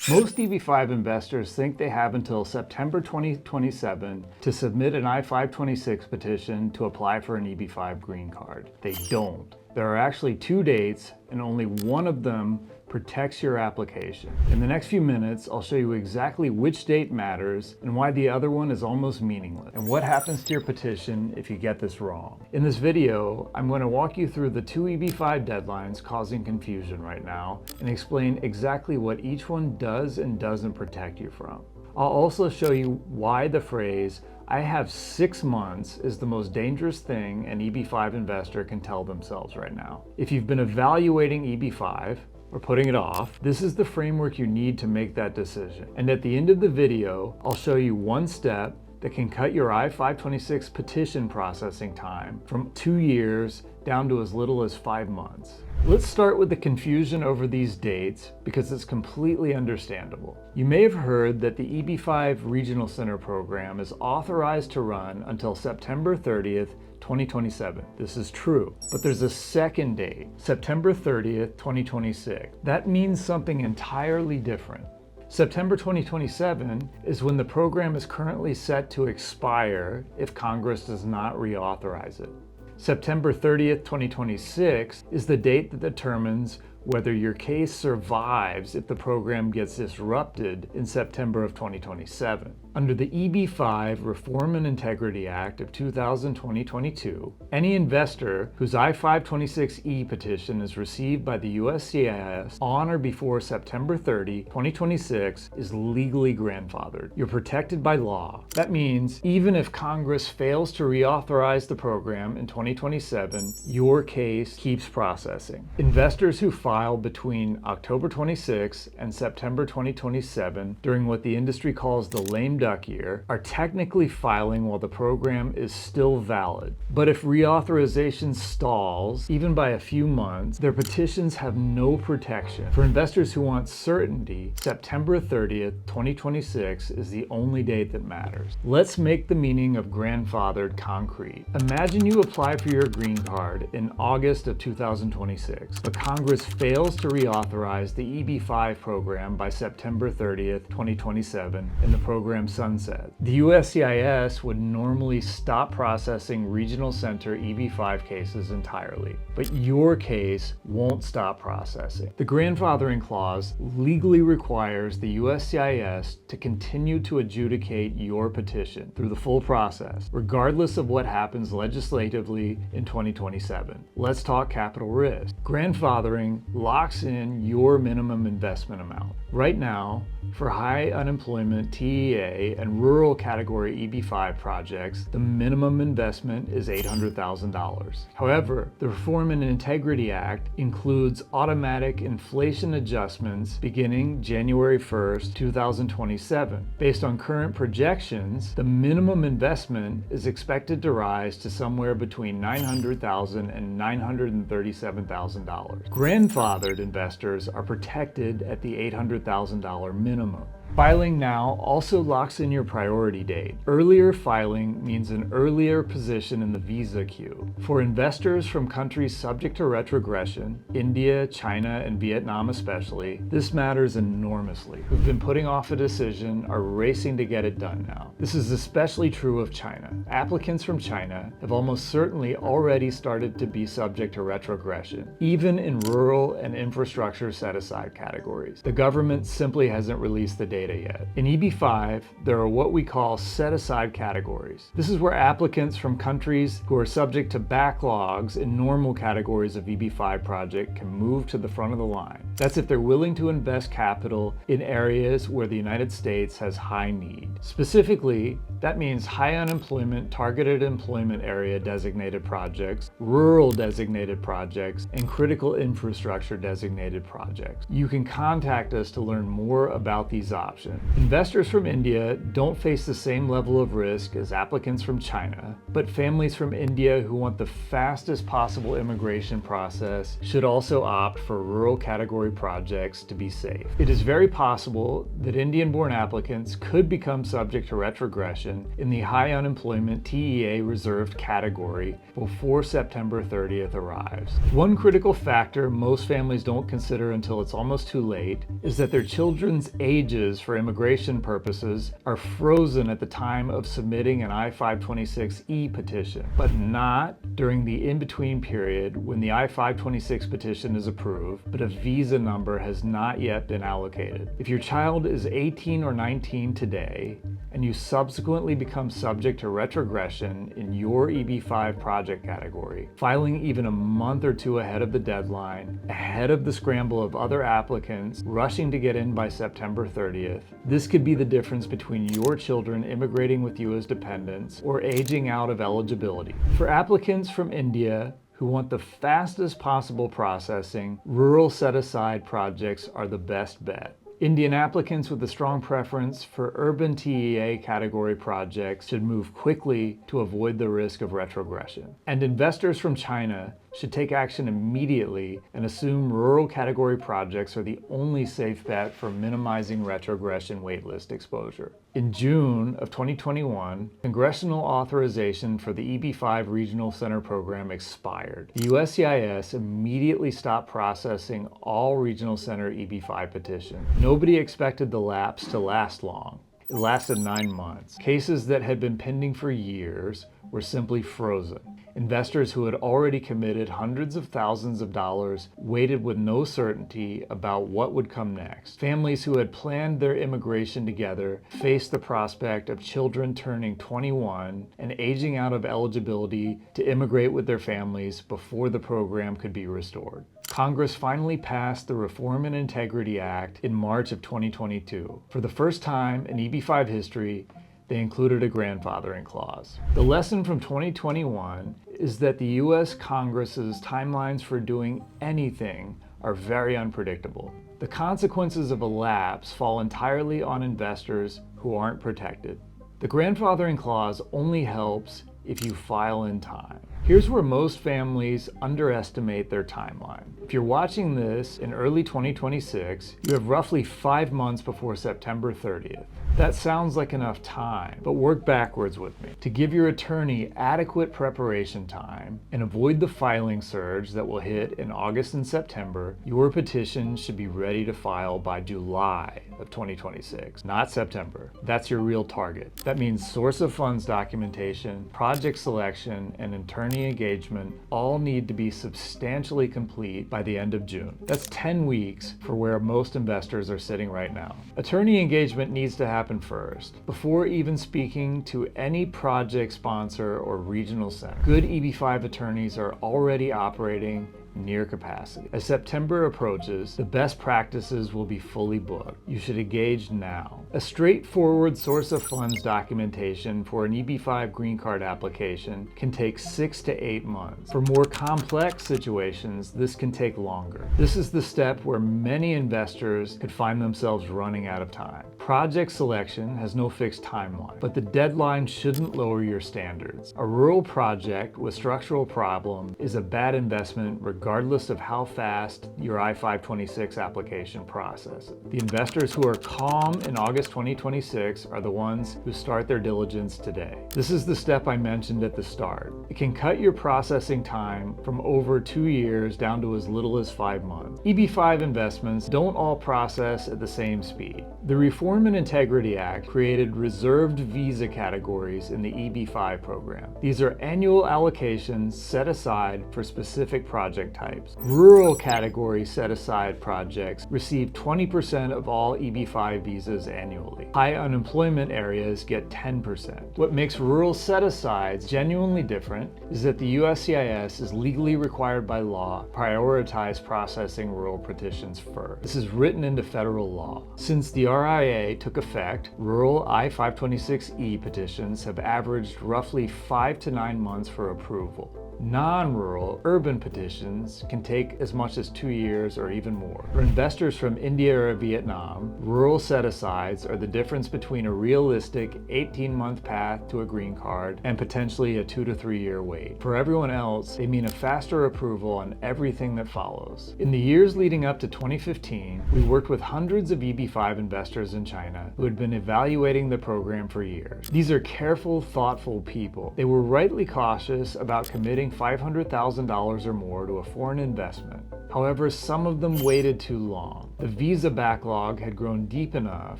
Most EB-5 investors think they have until September 2027 to submit an I-526 petition to apply for an EB-5 green card. They don't. There are actually 2 dates, and only one of them protects your application. In the next few minutes, I'll show you exactly which date matters and why the other one is almost meaningless, and what happens to your petition if you get this wrong. In this video, I'm going to walk you through the 2 EB-5 deadlines causing confusion right now and explain exactly what each one does and doesn't protect you from. I'll also show you why the phrase, "I have 6 months," is the most dangerous thing an EB-5 investor can tell themselves right now. If you've been evaluating EB-5 or putting it off, this is the framework you need to make that decision. And at the end of the video, I'll show you one step that can cut your I-526 petition processing time from 2 years down to as little as 5 months. Let's start with the confusion over these dates because it's completely understandable. You may have heard that the EB-5 Regional Center program is authorized to run until September 30th, 2027. This is true, but there's a second date, September 30th, 2026. That means something entirely different. September 2027 is when the program is currently set to expire if Congress does not reauthorize it. September 30th, 2026 is the date that determines whether your case survives if the program gets disrupted in September of 2027. Under the EB-5 Reform and Integrity Act of 2022, any investor whose I-526E petition is received by the USCIS on or before September 30, 2026 is legally grandfathered. You're protected by law. That means even if Congress fails to reauthorize the program in 2027, your case keeps processing. Investors who file between October 26 and September 2027 during what the industry calls the lame duck year are technically filing while the program is still valid. But if reauthorization stalls, even by a few months, their petitions have no protection. For investors who want certainty, September 30th, 2026 is the only date that matters. Let's make the meaning of grandfathered concrete. Imagine you apply for your green card in August of 2026, but Congress fails to reauthorize the EB-5 program by September 30th, 2027, and the program sunset. The USCIS would normally stop processing regional center EB-5 cases entirely, but your case won't stop processing. The grandfathering clause legally requires the USCIS to continue to adjudicate your petition through the full process, regardless of what happens legislatively in 2027. Let's talk capital risk. Grandfathering locks in your minimum investment amount. Right now, for high unemployment TEA and rural category EB-5 projects, the minimum investment is $800,000. However, the Reform and Integrity Act includes automatic inflation adjustments beginning January 1st, 2027. Based on current projections, the minimum investment is expected to rise to somewhere between $900,000 and $937,000. Grandfathered investors are protected at the $800,000 minimum. Filing now also locks in your priority date. Earlier filing means an earlier position in the visa queue. For investors from countries subject to retrogression, India, China, and Vietnam especially, this matters enormously. Who've been putting off a decision are racing to get it done now. This is especially true of China. Applicants from China have almost certainly already started to be subject to retrogression, even in rural and infrastructure set-aside categories. The government simply hasn't released the data yet. In EB-5, there are what we call set-aside categories. This is where applicants from countries who are subject to backlogs in normal categories of EB-5 project can move to the front of the line. That's if they're willing to invest capital in areas where the United States has high need. Specifically, that means high unemployment, targeted employment area designated projects, rural designated projects, and critical infrastructure designated projects. You can contact us to learn more about these options. option. Investors from India don't face the same level of risk as applicants from China, but families from India who want the fastest possible immigration process should also opt for rural category projects to be safe. It is very possible that Indian-born applicants could become subject to retrogression in the high unemployment TEA reserved category before September 30th arrives. One critical factor most families don't consider until it's almost too late is that their children's ages for immigration purposes are frozen at the time of submitting an I-526E petition, but not during the in-between period when the I-526 petition is approved, but a visa number has not yet been allocated. If your child is 18 or 19 today, and you subsequently become subject to retrogression in your EB-5 project category, filing even a month or two ahead of the deadline, ahead of the scramble of other applicants rushing to get in by September 30th, this could be the difference between your children immigrating with you as dependents or aging out of eligibility. For applicants from India who want the fastest possible processing, rural set-aside projects are the best bet. Indian applicants with a strong preference for urban TEA category projects should move quickly to avoid the risk of retrogression. And investors from China should take action immediately and assume rural category projects are the only safe bet for minimizing retrogression waitlist exposure. In June of 2021, congressional authorization for the EB-5 Regional Center program expired. The USCIS immediately stopped processing all Regional Center EB-5 petitions. Nobody expected the lapse to last long. It lasted 9 months. Cases that had been pending for years were simply frozen. Investors who had already committed hundreds of thousands of dollars waited with no certainty about what would come next. Families who had planned their immigration together faced the prospect of children turning 21 and aging out of eligibility to immigrate with their families before the program could be restored. Congress finally passed the Reform and Integrity Act in March of 2022. For the first time in EB-5 history, they included a grandfathering clause. The lesson from 2021 is that the U.S. Congress's timelines for doing anything are very unpredictable. The consequences of a lapse fall entirely on investors who aren't protected. The grandfathering clause only helps if you file in time. Here's where most families underestimate their timeline. If you're watching this in early 2026, you have roughly 5 months before September 30th. That sounds like enough time, but work backwards with me. To give your attorney adequate preparation time and avoid the filing surge that will hit in August and September, your petition should be ready to file by July of 2026, not September. That's your real target. That means source of funds documentation, project selection, and attorney engagement all need to be substantially complete by the end of June. That's 10 weeks for where most investors are sitting right now. Attorney engagement needs to happen first, before even speaking to any project sponsor or regional center. Good EB-5 attorneys are already operating near capacity. As September approaches, the best practices will be fully booked. You should engage now. A straightforward source of funds documentation for an EB-5 green card application can take 6 to 8 months. For more complex situations, this can take longer. This is the step where many investors could find themselves running out of time. Project selection has no fixed timeline, but the deadline shouldn't lower your standards. A rural project with structural problem is a bad investment regardless of how fast your I-526 application processes. The investors who are calm in August 2026 are the ones who start their diligence today. This is the step I mentioned at the start. It can cut your processing time from over 2 years down to as little as 5 months. EB-5 investments don't all process at the same speed. The Reform and Integrity Act created reserved visa categories in the EB-5 program. These are annual allocations set aside for specific project types. Rural category set-aside projects receive 20% of all EB-5 visas annually. High unemployment areas get 10%. What makes rural set-asides genuinely different is that the USCIS is legally required by law to prioritize processing rural petitions first. This is written into federal law. Since the RIA took effect, rural I-526E petitions have averaged roughly 5 to 9 months for approval. Non-rural urban petitions petitions can take as much as 2 years or even more. For investors from India or Vietnam, rural set-asides are the difference between a realistic 18-month path to a green card and potentially a 2 to 3 year wait. For everyone else, they mean a faster approval on everything that follows. In the years leading up to 2015, we worked with hundreds of EB-5 investors in China who had been evaluating the program for years. These are careful, thoughtful people. They were rightly cautious about committing $500,000 or more to a foreign investment. However, some of them waited too long. The visa backlog had grown deep enough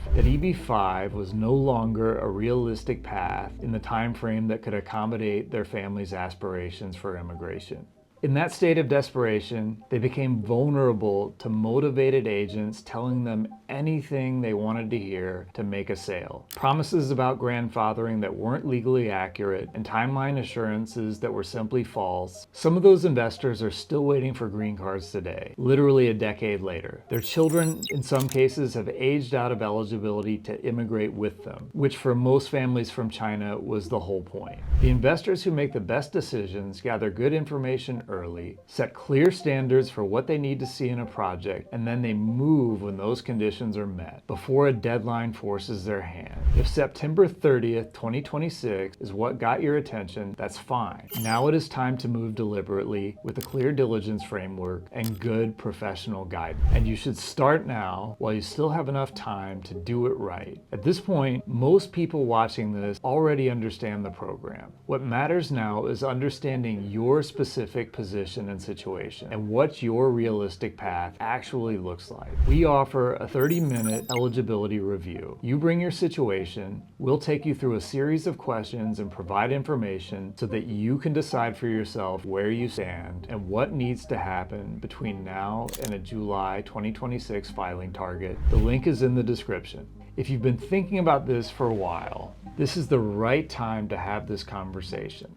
that EB-5 was no longer a realistic path in the time frame that could accommodate their family's aspirations for immigration. In that state of desperation, they became vulnerable to motivated agents telling them anything they wanted to hear to make a sale. Promises about grandfathering that weren't legally accurate and timeline assurances that were simply false. Some of those investors are still waiting for green cards today, literally a decade later. Their children, in some cases, have aged out of eligibility to immigrate with them, which for most families from China was the whole point. The investors who make the best decisions gather good information early, set clear standards for what they need to see in a project, and then they move when those conditions are met, before a deadline forces their hand. If September 30th, 2026 is what got your attention, that's fine. Now it is time to move deliberately with a clear diligence framework and good professional guidance. And you should start now while you still have enough time to do it right. At this point, most people watching this already understand the program. What matters now is understanding your specific position and situation and what your realistic path actually looks like. We offer a 30-minute eligibility review. You bring your situation, we'll take you through a series of questions and provide information so that you can decide for yourself where you stand and what needs to happen between now and a July 2026 filing target. The link is in the description. If you've been thinking about this for a while, this is the right time to have this conversation.